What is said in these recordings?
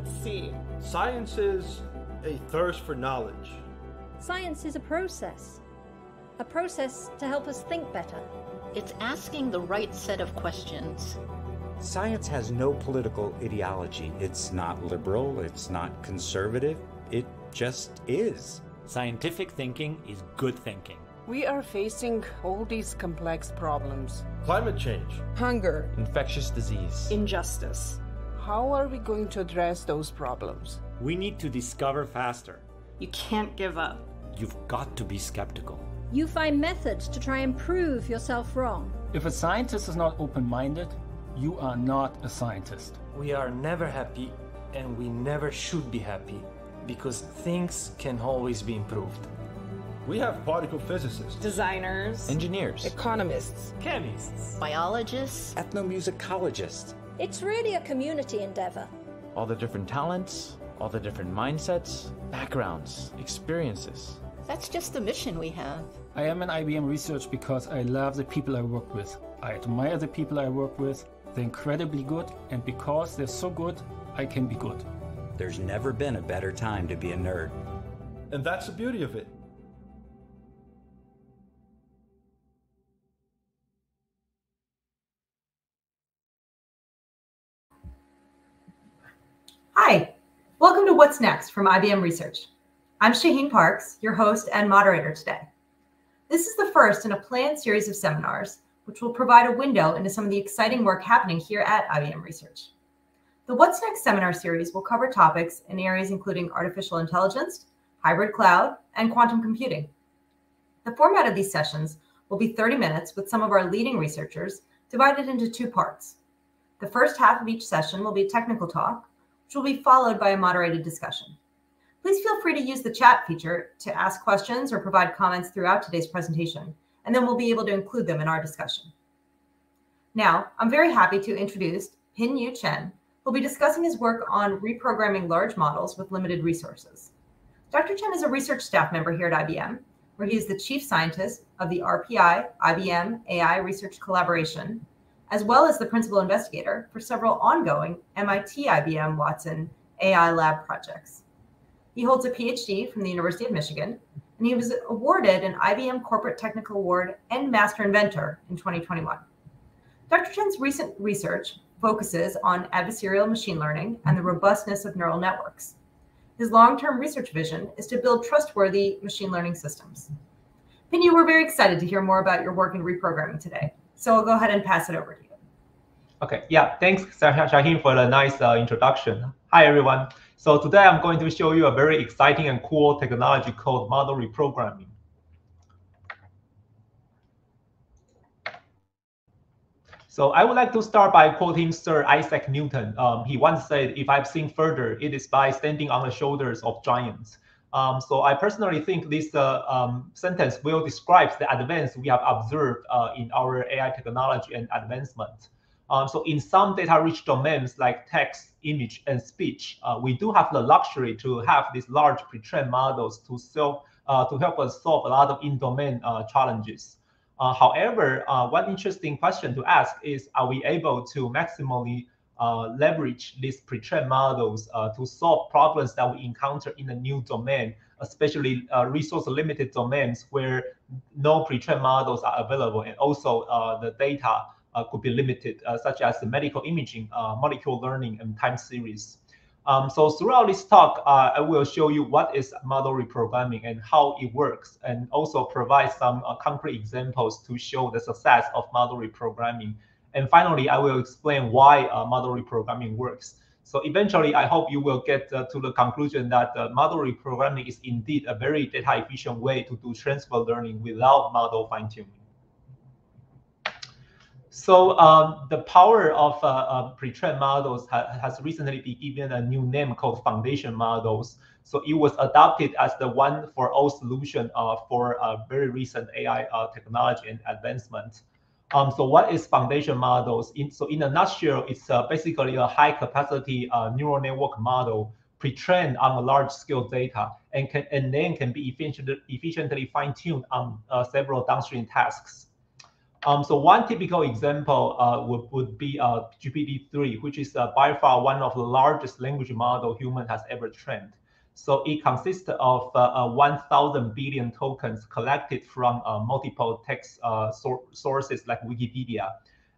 Let's see. Science is a thirst for knowledge. Science is a process to help us think better. It's asking the right set of questions. Science has no political ideology. It's not liberal, it's not conservative, it just is. Scientific thinking is good thinking. We are facing all these complex problems. Climate change. Hunger. Infectious disease. Injustice. How are we going to address those problems? We need to discover faster. You can't give up. You've got to be skeptical. You find methods to try and prove yourself wrong. If a scientist is not open-minded, you are not a scientist. We are never happy, and we never should be happy, because things can always be improved. We have particle physicists, Designers, engineers, Economists, chemists, Biologists, Ethnomusicologists. It's really a community endeavor. all the different talents, all the different mindsets, backgrounds, experiences. that's just the mission we have. I am in IBM Research because I love the people I work with. I admire the people I work with. They're incredibly good, and because they're so good, I can be good. There's never been a better time to be a nerd. and that's the beauty of it. Hi, welcome to What's Next from IBM Research. I'm Shaheen Parks, your host and moderator today. This is the first in a planned series of seminars, which will provide a window into some of the exciting work happening here at IBM Research. The What's Next seminar series will cover topics in areas including artificial intelligence, hybrid cloud, and quantum computing. The format of these sessions will be 30 minutes with some of our leading researchers, divided into two parts. The first half of each session will be a technical talk, which will be followed by a moderated discussion. Please feel free to use the chat feature to ask questions or provide comments throughout today's presentation, and then we'll be able to include them in our discussion. Now, I'm very happy to introduce Pin-Yu Chen, who'll be discussing his work on reprogramming large models with limited resources. Dr. Chen is a research staff member here at IBM, where he is the chief scientist of the RPI-IBM AI Research Collaboration, as well as the principal investigator for several ongoing MIT-IBM Watson AI Lab projects. He holds a Ph.D. from the University of Michigan, and he was awarded an IBM Corporate Technical Award and Master Inventor in 2021. Dr. Chen's recent research focuses on adversarial machine learning and the robustness of neural networks. His long-term research vision is to build trustworthy machine learning systems. Pin-Yu, we're very excited to hear more about your work in reprogramming today. So I'll go ahead and pass it over to you. Okay, yeah, thanks Shaheen for the nice introduction. Hi everyone. So today I'm going to show you a very exciting and cool technology called model reprogramming. So I would like to start by quoting Sir Isaac Newton. He once said, "If I've seen further, it is by standing on the shoulders of giants." So I personally think this sentence well describes the advance we have observed in our AI technology and advancement. So in some data-rich domains like text, image, and speech, we do have the luxury to have these large pre-trained models to help us solve a lot of in-domain challenges. However, one interesting question to ask is, are we able to maximally leverage these pre-trained models to solve problems that we encounter in a new domain, especially resource-limited domains where no pre-trained models are available, and also the data could be limited, such as the medical imaging, molecular learning, and time series. So throughout this talk, I will show you what is model reprogramming and how it works, and also provide some concrete examples to show the success of model reprogramming. And finally, I will explain why model reprogramming works. So eventually, I hope you will get to the conclusion that model reprogramming is indeed a very data-efficient way to do transfer learning without model fine-tuning. So the power of pre-trained models has recently been given a new name called foundation models. So it was adopted as the one-for-all solution for very recent AI technology and advancement. So what is foundation models? So in a nutshell, it's basically a high-capacity neural network model pre-trained on a large-scale data, and then can be efficiently fine-tuned on several downstream tasks. So one typical example would be GPT-3, which is by far one of the largest language model human has ever trained. So it consists of 1,000 billion tokens collected from multiple text sources like Wikipedia.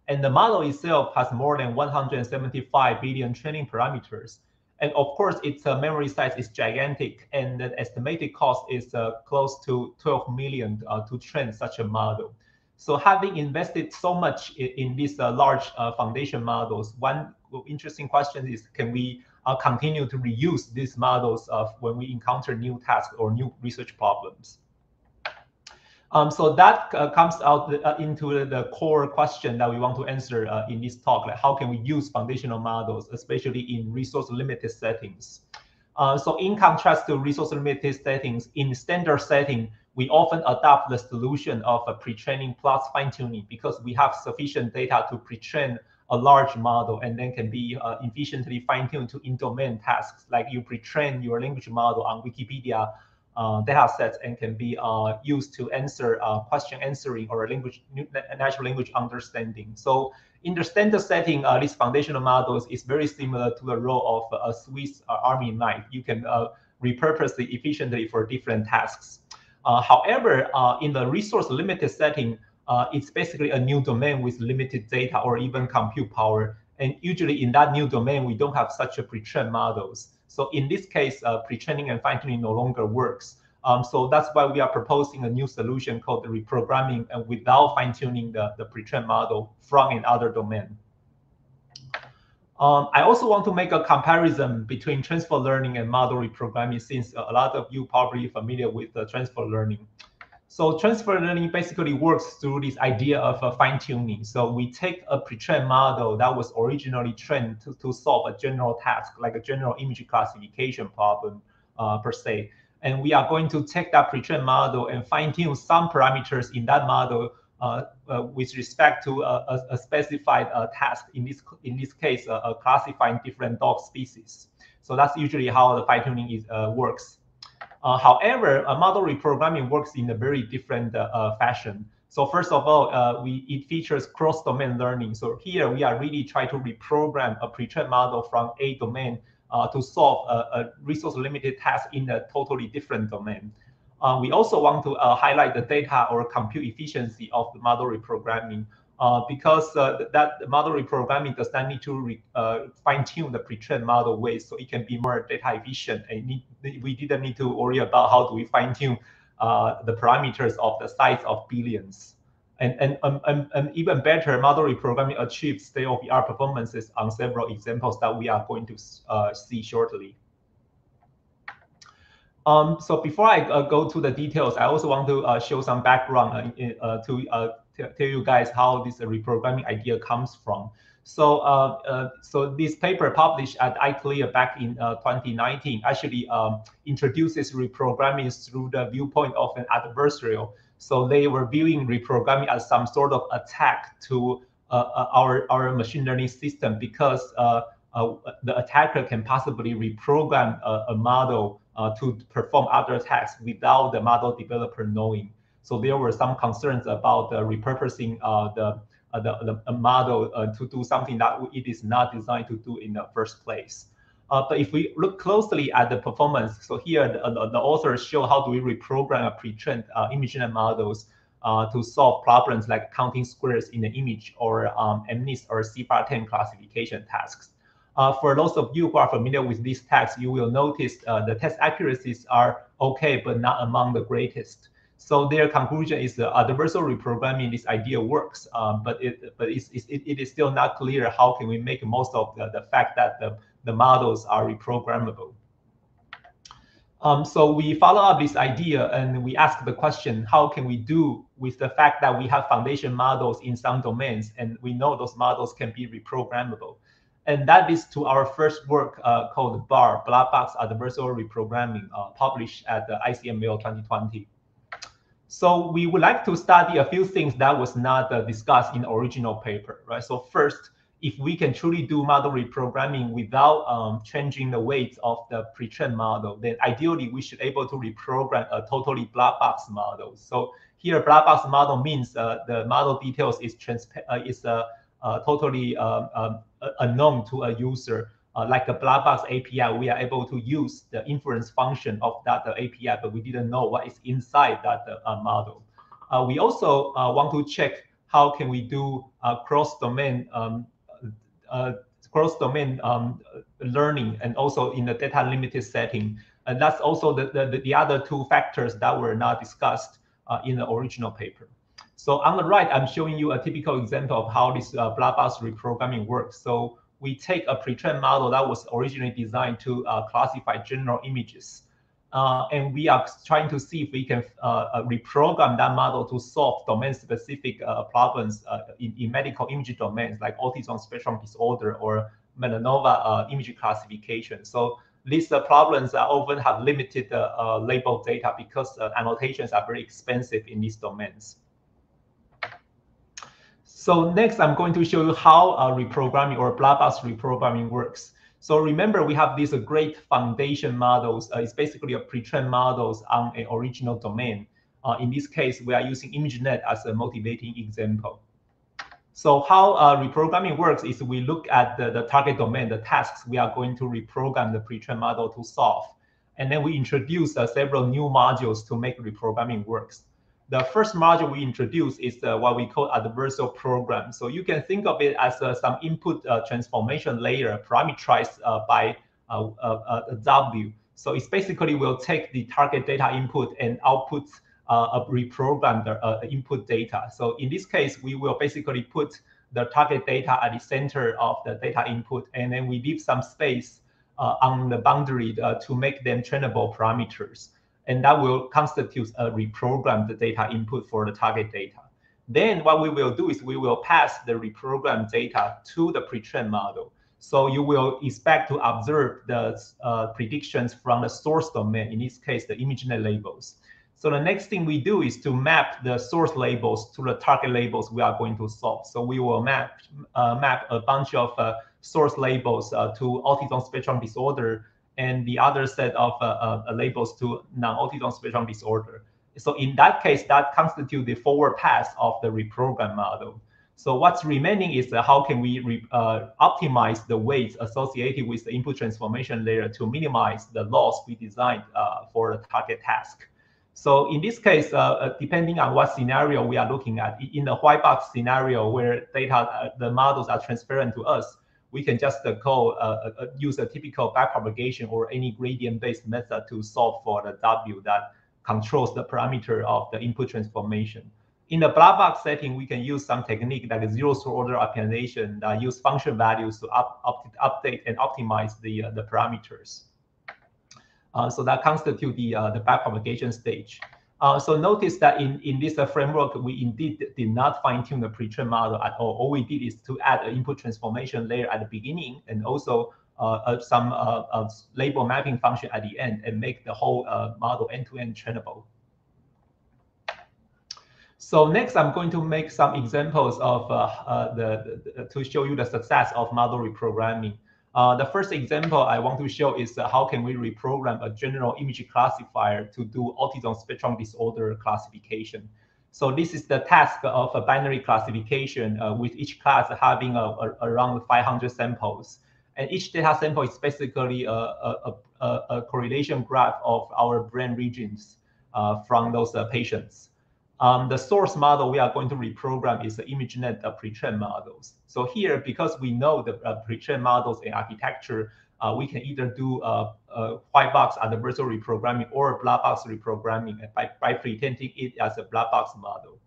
And the model itself has more than 175 billion training parameters. And of course, its memory size is gigantic, and the estimated cost is close to 12 million to train such a model. So having invested so much in these large foundation models, one interesting question is, can we continue to reuse these models when we encounter new tasks or new research problems? So that comes out into the core question that we want to answer in this talk, like how can we use foundational models, especially in resource-limited settings. So in contrast to resource-limited settings, in standard setting, we often adopt the solution of a pre-training plus fine-tuning because we have sufficient data to pre-train a large model and then can be efficiently fine-tuned to in-domain tasks. Like you pre-train your language model on Wikipedia data sets and can be used to answer question answering or natural language understanding. So in the standard setting, these foundational models is very similar to the role of a Swiss Army knife. You can repurpose it efficiently for different tasks. However, in the resource-limited setting, it's basically a new domain with limited data or even compute power. And usually in that new domain, we don't have such a pre-trained models. So in this case, pre-training and fine-tuning no longer works. So that's why we are proposing a new solution called the reprogramming and without fine-tuning the pre-trained model from another domain. I also want to make a comparison between transfer learning and model reprogramming, since a lot of you probably familiar with the transfer learning. So transfer learning basically works through this idea of fine-tuning. So we take a pre-trained model that was originally trained to solve a general task, like a general image classification problem per se. And we are going to take that pre-trained model and fine-tune some parameters in that model with respect to a specified task. In this case, classifying different dog species. So that's usually how the fine-tuning works. However, a model reprogramming works in a very different fashion. So first of all, it features cross-domain learning. So here we are really trying to reprogram a pre-trained model from a domain to solve a resource-limited task in a totally different domain. We also want to highlight the data or compute efficiency of the model reprogramming because that model reprogramming does not need to fine-tune the pre-trained model ways, so it can be more data efficient. And we didn't need to worry about how do we fine-tune the parameters of the size of billions. And even better, model reprogramming achieves state-of-the-art performances on several examples that we are going to see shortly. So before I go to the details, I also want to show some background to tell you guys how this reprogramming idea comes from. So, so this paper published at IEEE back in 2019 actually introduces reprogramming through the viewpoint of an adversarial. So they were viewing reprogramming as some sort of attack to our machine learning system because the attacker can possibly reprogram a model to perform other tasks without the model developer knowing. So there were some concerns about repurposing the model to do something that it is not designed to do in the first place. But if we look closely at the performance, so here the authors show how do we reprogram a pre-trained image models to solve problems like counting squares in an image or MNIST or CVPR classification tasks. For those of you who are familiar with these tasks, you will notice the test accuracies are okay, but not among the greatest. So their conclusion is the adversarial reprogramming, this idea works, but it is still not clear how can we make most of the fact that the models are reprogrammable. So we follow up this idea and we ask the question, how can we do with the fact that we have foundation models in some domains and we know those models can be reprogrammable? And that leads to our first work called BAR, Blackbox Adversarial Reprogramming, published at the ICML 2020. So we would like to study a few things that was not discussed in the original paper, right? So first, if we can truly do model reprogramming without changing the weights of the pre-trained model, then ideally we should able to reprogram a totally black box model. So here, black box model means the model details is totally unknown to a user. Like a Blackbox API, we are able to use the inference function of that API, but we didn't know what is inside that model. We also want to check how can we do cross-domain learning, and also in the data limited setting. And that's also the other two factors that were not discussed in the original paper. So on the right, I'm showing you a typical example of how this black box reprogramming works. So we take a pre-trained model that was originally designed to classify general images. And we are trying to see if we can reprogram that model to solve domain-specific problems in medical image domains like autism spectrum disorder or melanoma image classification. So these problems often have limited label data because annotations are very expensive in these domains. So next, I'm going to show you how reprogramming or black box reprogramming works. So remember, we have these great foundation models. It's basically a pre-trained models on an original domain. In this case, we are using ImageNet as a motivating example. So how reprogramming works is we look at the target domain, the tasks we are going to reprogram the pre-trained model to solve. And then we introduce several new modules to make reprogramming works. The first module we introduce is what we call adversarial program. So you can think of it as some input transformation layer parameterized by a W. So it's basically will take the target data input and output a reprogrammed input data. So in this case, we will basically put the target data at the center of the data input, and then we leave some space on the boundary to make them trainable parameters. And that will constitute a reprogrammed data input for the target data. Then what we will do is we will pass the reprogrammed data to the pre-trained model. So you will expect to observe the predictions from the source domain, in this case, the ImageNet labels. So the next thing we do is to map the source labels to the target labels we are going to solve. So we will map a bunch of source labels to autism spectrum disorder, and the other set of labels to non-autism spectrum disorder. So in that case, that constitutes the forward pass of the reprogram model. So what's remaining is how can we optimize the weights associated with the input transformation layer to minimize the loss we designed for the target task. So in this case, depending on what scenario we are looking at, in the white box scenario where the models are transparent to us, we can just use a typical backpropagation or any gradient-based method to solve for the W that controls the parameter of the input transformation. In the black box setting, we can use some technique like zeroth order optimization that use function values to update and optimize the parameters. So that constitutes the backpropagation stage. So notice that in this framework, we indeed did not fine-tune the pre-trained model at all. All we did is to add an input transformation layer at the beginning and also some label mapping function at the end and make the whole model end-to-end trainable. So next, I'm going to make some examples of to show you the success of model reprogramming. The first example I want to show is how can we reprogram a general image classifier to do autism spectrum disorder classification. So this is the task of a binary classification with each class having around 500 samples. And each data sample is basically a correlation graph of our brain regions from those patients. The source model we are going to reprogram is the ImageNet pre-trained models. So here, because we know the pre-trained models and architecture, we can either do white box adversarial reprogramming or black box reprogramming by pretending it as a black box model.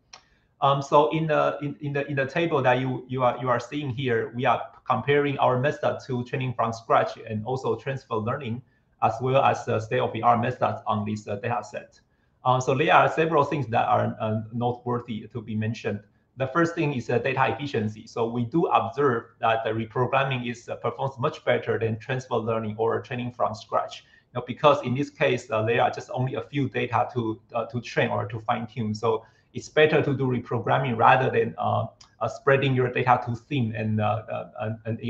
So in the table that you are seeing here, we are comparing our method to training from scratch and also transfer learning, as well as state-of-the-art methods on this data set. So there are several things that are noteworthy to be mentioned. The first thing is data efficiency. So we do observe that the reprogramming performs much better than transfer learning or training from scratch. Because in this case, there are just only a few data to train or to fine tune. So it's better to do reprogramming rather than spreading your data too thin and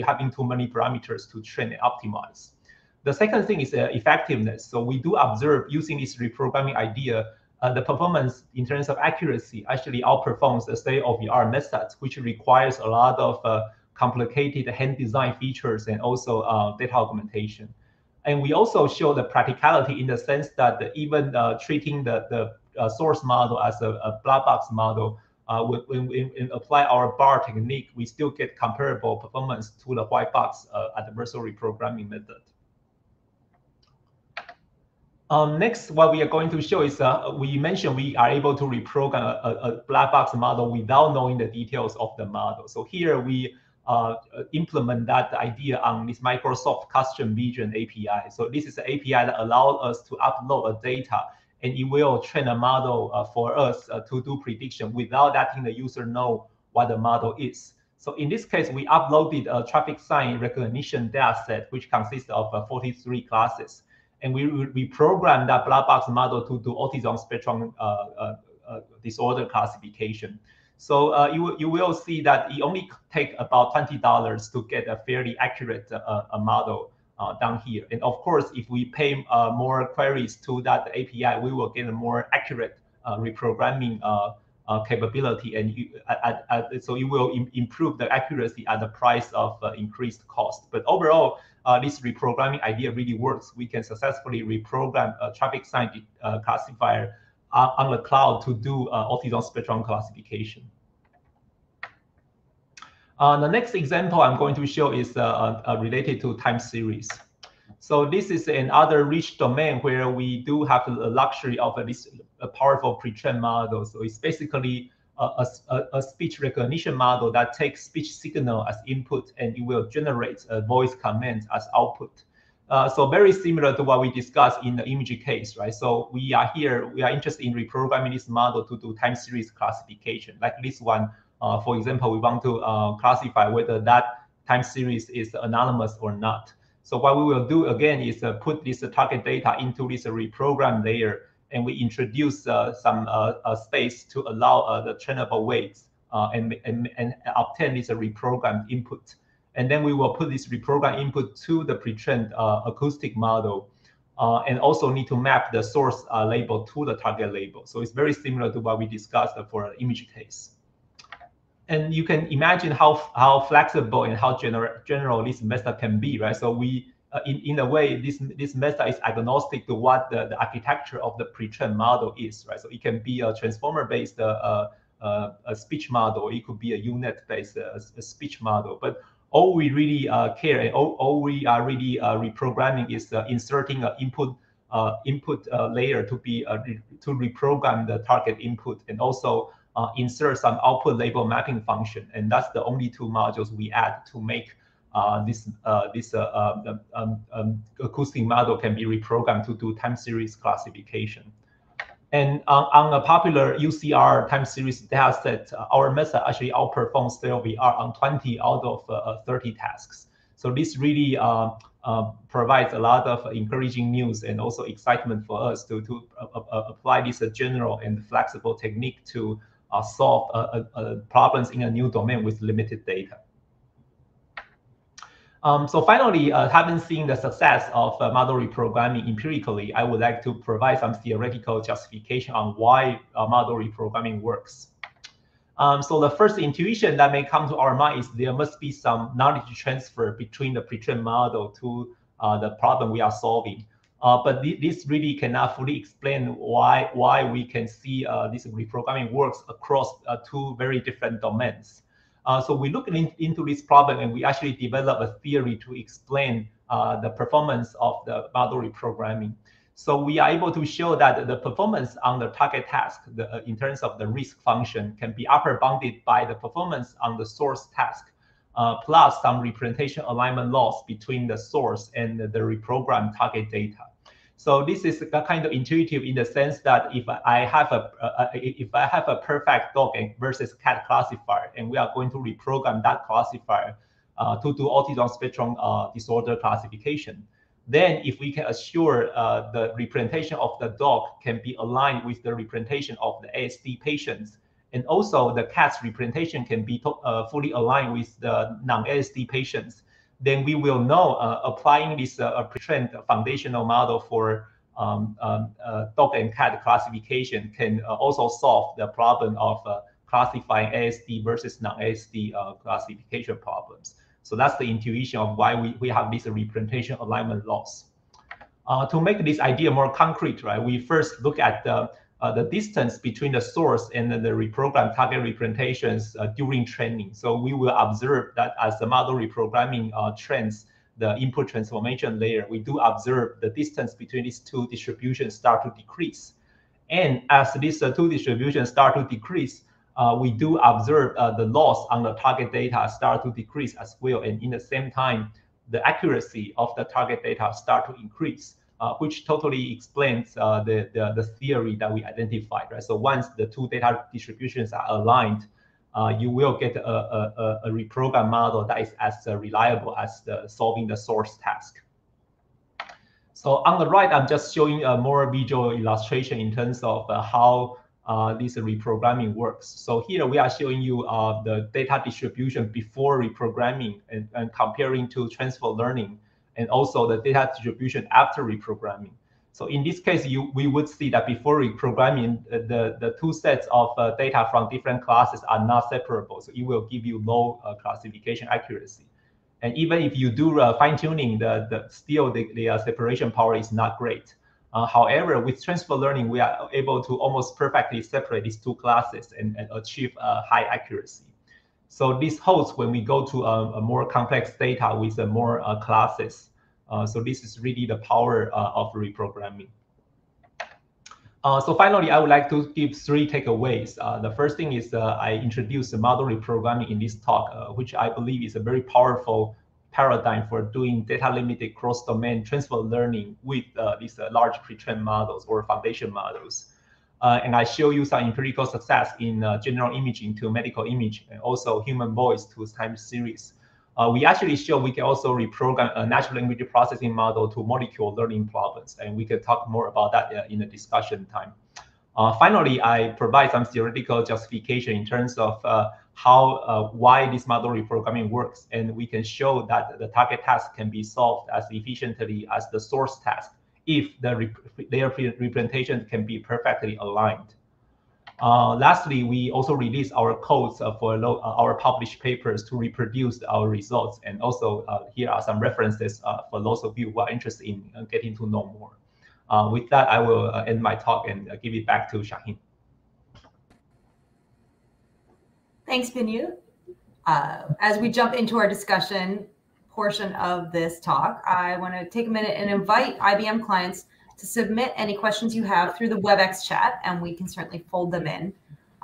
having too many parameters to train and optimize. The second thing is effectiveness. So we do observe using this reprogramming idea, the performance in terms of accuracy actually outperforms the state-of-the-art methods, which requires a lot of complicated hand design features and also data augmentation. And we also show the practicality in the sense that even treating the source model as a black box model, when we apply our bar technique, we still get comparable performance to the white box adversarial reprogramming method. Next, what we are going to show is we mentioned we are able to reprogram a black box model without knowing the details of the model. So here we implement that idea on this Microsoft Custom Vision API. So this is an API that allows us to upload a data, and it will train a model for us to do prediction without letting the user know what the model is. So in this case, we uploaded a traffic sign recognition dataset, which consists of 43 classes. And we programmed that black box model to do autism spectrum disorder classification. So you will see that it only takes about $20 to get a fairly accurate model down here. And of course, if we pay more queries to that API, we will get a more accurate reprogramming capability, and so it will improve the accuracy at the price of increased cost. But overall, this reprogramming idea really works. We can successfully reprogram a traffic sign classifier on the cloud to do autism spectrum classification. The next example I'm going to show is related to time series. So this is another rich domain where we do have the luxury of a powerful pre-trained model. So it's basically a speech recognition model that takes speech signal as input, and it will generate a voice command as output. So very similar to what we discussed in the image case, right? So we are interested in reprogramming this model to do time series classification. Like this one, for example, we want to classify whether that time series is anonymous or not. So what we will do again is put this target data into this reprogram layer, and we introduce some space to allow the trainable weights and obtain this reprogrammed input. And then we will put this reprogrammed input to the pre-trained acoustic model, and also need to map the source label to the target label. So it's very similar to what we discussed for an image case. And you can imagine how flexible and how general this method can be, right? So we, in a way, this method is agnostic to what the architecture of the pre-trained model is, right? So it can be a transformer-based a speech model. It could be a UNet-based speech model. But all we really care and all we are really reprogramming is inserting an input layer to reprogram the target input, and also insert some output label mapping function. And that's the only two modules we add to make this acoustic model can be reprogrammed to do time series classification. And on a popular UCR time series dataset, our method actually outperforms state-of-the-art on 20 out of 30 tasks. So this really provides a lot of encouraging news and also excitement for us to apply this general and flexible technique to solve problems in a new domain with limited data. So finally, having seen the success of model reprogramming empirically, I would like to provide some theoretical justification on why model reprogramming works. So the first intuition that may come to our mind is there must be some knowledge transfer between the pre-trained model to the problem we are solving. But this really cannot fully explain why we can see this reprogramming works across two very different domains. So we look into this problem, and we actually develop a theory to explain the performance of the model reprogramming. So we are able to show that the performance on the target task, in terms of the risk function, can be upper bounded by the performance on the source task, plus some representation alignment loss between the source and the reprogrammed target data. So this is kind of intuitive in the sense that if I have a perfect dog versus cat classifier, and we are going to reprogram that classifier to do autism spectrum disorder classification, Then if we can assure the representation of the dog can be aligned with the representation of the ASD patients, and also the cat's representation can be fully aligned with the non-ASD patients, then we will know applying this pre-trained foundational model for dog and cat classification can also solve the problem of classifying ASD versus non-ASD classification problems. So that's the intuition of why we have this representation alignment loss. To make this idea more concrete, right, we first look at the distance between the source and the reprogrammed target representations during training. So we will observe that as the model reprogramming trends the input transformation layer, we do observe the distance between these two distributions start to decrease. And as these two distributions start to decrease, we do observe the loss on the target data start to decrease as well. And in the same time, the accuracy of the target data start to increase, which totally explains the theory that we identified, right? So once the two data distributions are aligned, you will get a reprogram model that is as reliable as solving the source task. So on the right, I'm just showing a more visual illustration in terms of how this reprogramming works. So here we are showing you the data distribution before reprogramming and comparing to transfer learning, and also the data distribution after reprogramming. So in this case, we would see that before reprogramming, the two sets of data from different classes are not separable. So it will give you low classification accuracy. And even if you do fine-tuning, still the separation power is not great. However, with transfer learning, we are able to almost perfectly separate these two classes and achieve high accuracy. So this holds when we go to a more complex data with more classes. So this is really the power of reprogramming. So finally, I would like to give 3 takeaways. The first thing is I introduced the model reprogramming in this talk, which I believe is a very powerful paradigm for doing data-limited cross-domain transfer learning with these large pre-trained models or foundation models. And I show you some empirical success in general imaging to medical image, and also human voice to time series. We actually show we can also reprogram a natural language processing model to molecule learning problems, and we can talk more about that in the discussion time. Finally, I provide some theoretical justification in terms of why this model reprogramming works, and we can show that the target task can be solved as efficiently as the source task if their representation can be perfectly aligned. Lastly, we also release our codes for our published papers to reproduce our results. And also here are some references for those of you who are interested in getting to know more. With that, I will end my talk and give it back to Shaheen. Thanks, Binyu. As we jump into our discussion portion of this talk, I want to take a minute and invite IBM clients to submit any questions you have through the WebEx chat, and we can certainly fold them in.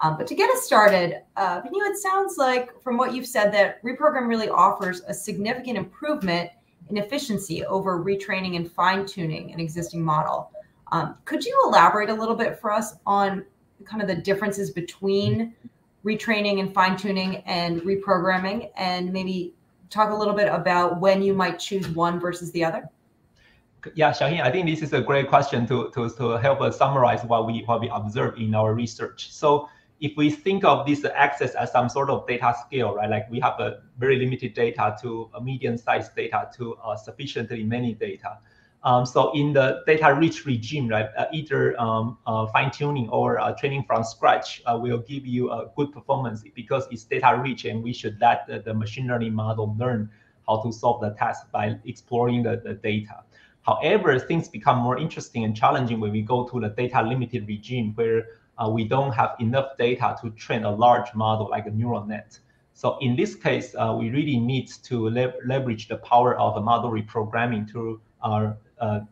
But to get us started, Binyu, it sounds like from what you've said that Reprogram really offers a significant improvement in efficiency over retraining and fine-tuning an existing model. Could you elaborate a little bit for us on kind of the differences between retraining and fine-tuning and reprogramming, and maybe talk a little bit about when you might choose one versus the other? Yeah, Shaheen, I think this is a great question to help us summarize what we observe in our research. So if we think of this access as some sort of data scale, right? Like we have a very limited data to a medium-sized data to sufficiently many data. So in the data-rich regime, right, either fine-tuning or training from scratch will give you a good performance because it's data-rich, and we should let the machine learning model learn how to solve the task by exploring the data. However, things become more interesting and challenging when we go to the data-limited regime, where we don't have enough data to train a large model like a neural net. So in this case, we really need to leverage the power of a model reprogramming to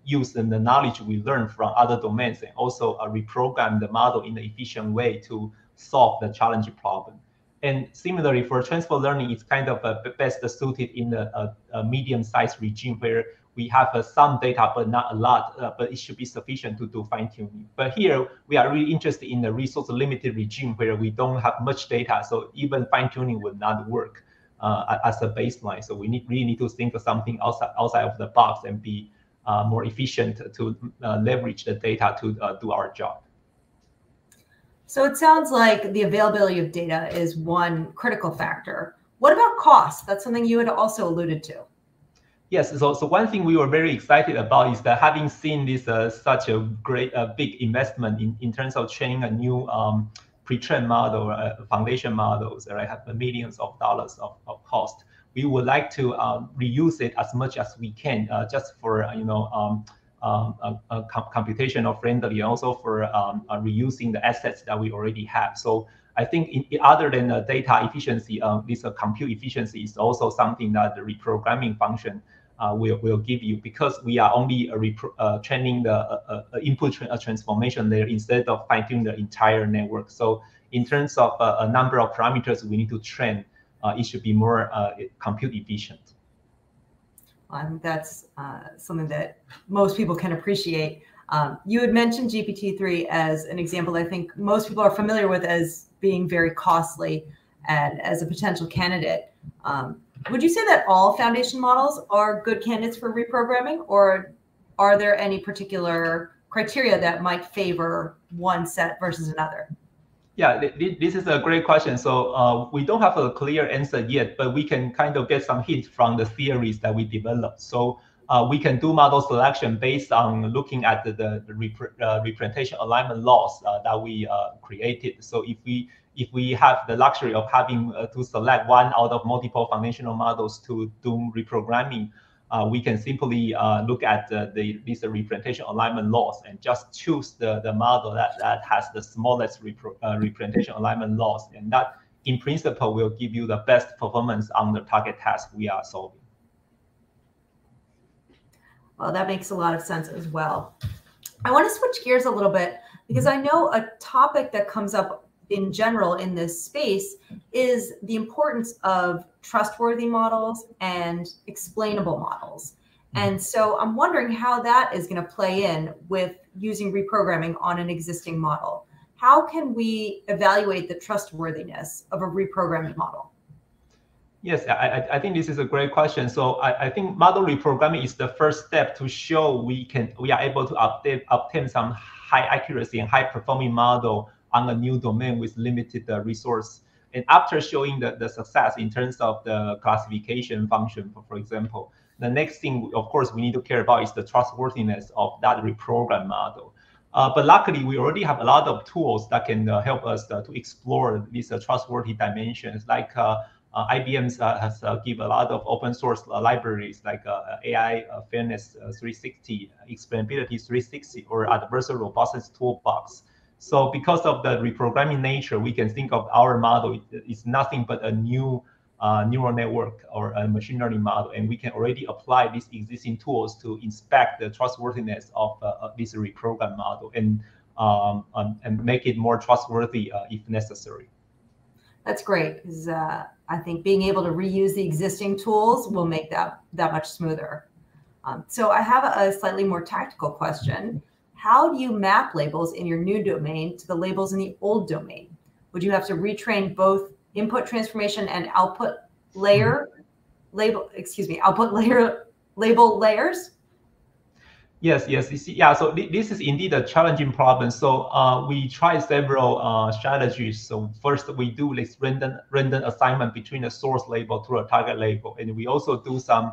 use the knowledge we learn from other domains, and also reprogram the model in an efficient way to solve the challenging problem. And similarly, for transfer learning, it's kind of best suited in a medium-sized regime where we have some data, but not a lot, but it should be sufficient to do fine-tuning. But here, we are really interested in the resource-limited regime where we don't have much data, so even fine-tuning would not work as a baseline. So we really need to think of something outside of the box and be more efficient to leverage the data to do our job. So it sounds like the availability of data is one critical factor. What about cost? That's something you had also alluded to. Yes, so one thing we were very excited about is that having seen this such a great big investment in terms of training a new pre-trained model, foundation models, right, have millions of dollars of cost. We would like to reuse it as much as we can, just for computational friendly, and also for reusing the assets that we already have. So I think other than the data efficiency, this compute efficiency is also something that the reprogramming function will give you, because we are only training the input transformation layer instead of fine-tuning the entire network. So in terms of a number of parameters we need to train, it should be more compute efficient. I think that's something that most people can appreciate. You had mentioned GPT-3 as an example that I think most people are familiar with as being very costly and as a potential candidate. Would you say that all foundation models are good candidates for reprogramming, or are there any particular criteria that might favor one set versus another? Yeah, this is a great question. So we don't have a clear answer yet, but we can kind of get some hints from the theories that we developed. So we can do model selection based on looking at the representation alignment laws that we created. So if we have the luxury of having to select one out of multiple foundational models to do reprogramming, we can simply look at these representation alignment laws and just choose the model that has the smallest representation alignment laws. And that, in principle, will give you the best performance on the target task we are solving. Well, that makes a lot of sense as well. I want to switch gears a little bit, because I know a topic that comes up in general in this space is the importance of trustworthy models and explainable models. And so I'm wondering how that is going to play in with using reprogramming on an existing model. How can we evaluate the trustworthiness of a reprogrammed model? Yes, I think this is a great question. So I think model reprogramming is the first step to show we are able to obtain some high accuracy and high performing model on a new domain with limited resource. And after showing the success in terms of the classification function, for example, the next thing, of course, we need to care about is the trustworthiness of that reprogrammed model. But luckily, we already have a lot of tools that can help us to explore these trustworthy dimensions. Like IBM has given a lot of open source libraries like AI Fairness 360, Explainability 360, or Adversarial Robustness Toolbox. So because of the reprogramming nature, we can think of our model is nothing but a new neural network or a machine learning model, and we can already apply these existing tools to inspect the trustworthiness of this reprogrammed model and make it more trustworthy if necessary. That's great, because I think being able to reuse the existing tools will make that much smoother. So I have a slightly more tactical question. How do you map labels in your new domain to the labels in the old domain? Would you have to retrain both input transformation and output label layers? Yes. Yeah. So this is indeed a challenging problem. So we try several strategies. So first, we do this random assignment between a source label to a target label, and we also do some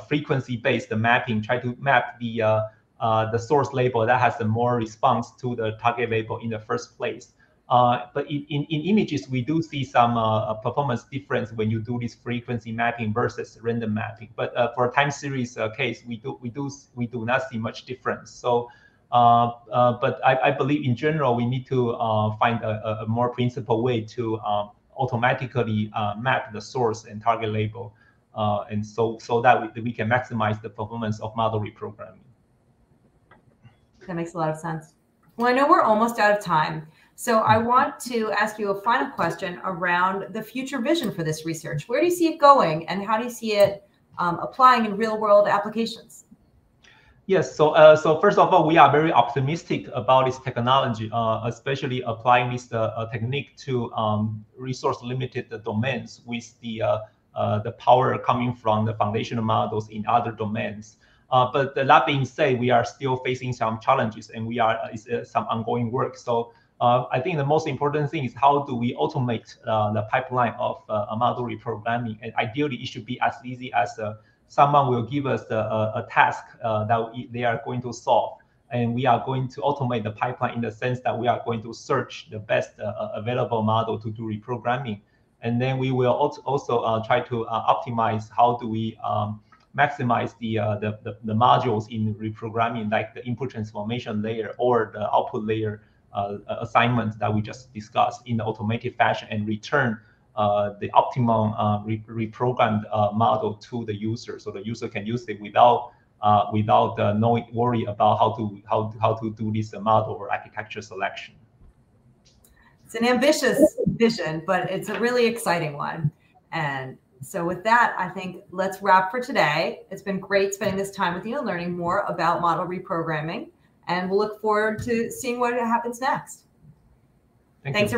frequency-based mapping. Try to map the source label that has more response to the target label in the first place. But in images, we do see some performance difference when you do this frequency mapping versus random mapping. But for a time series case, we do not see much difference. So, but I believe in general we need to find a more principled way to automatically map the source and target label, and so that we can maximize the performance of model reprogramming. That makes a lot of sense. Well, I know we're almost out of time. So I want to ask you a final question around the future vision for this research. Where do you see it going, and how do you see it applying in real-world applications? Yes, so first of all, we are very optimistic about this technology, especially applying this technique to resource-limited domains with the power coming from the foundational models in other domains. But that being said, we are still facing some challenges, and we are some ongoing work. So I think the most important thing is how do we automate the pipeline of model reprogramming, and ideally it should be as easy as someone will give us a task that they are going to solve, and we are going to automate the pipeline in the sense that we are going to search the best available model to do reprogramming, and then we will also try to optimize how do we maximize the modules in reprogramming, like the input transformation layer or the output layer assignment that we just discussed in the automated fashion, and return the optimum reprogrammed model to the user, so the user can use it without no worry about how to do this model or architecture selection. It's an ambitious vision, but it's a really exciting one. And so with that, I think let's wrap for today. It's been great spending this time with you and learning more about model reprogramming. And we'll look forward to seeing what happens next. Thanks, everybody.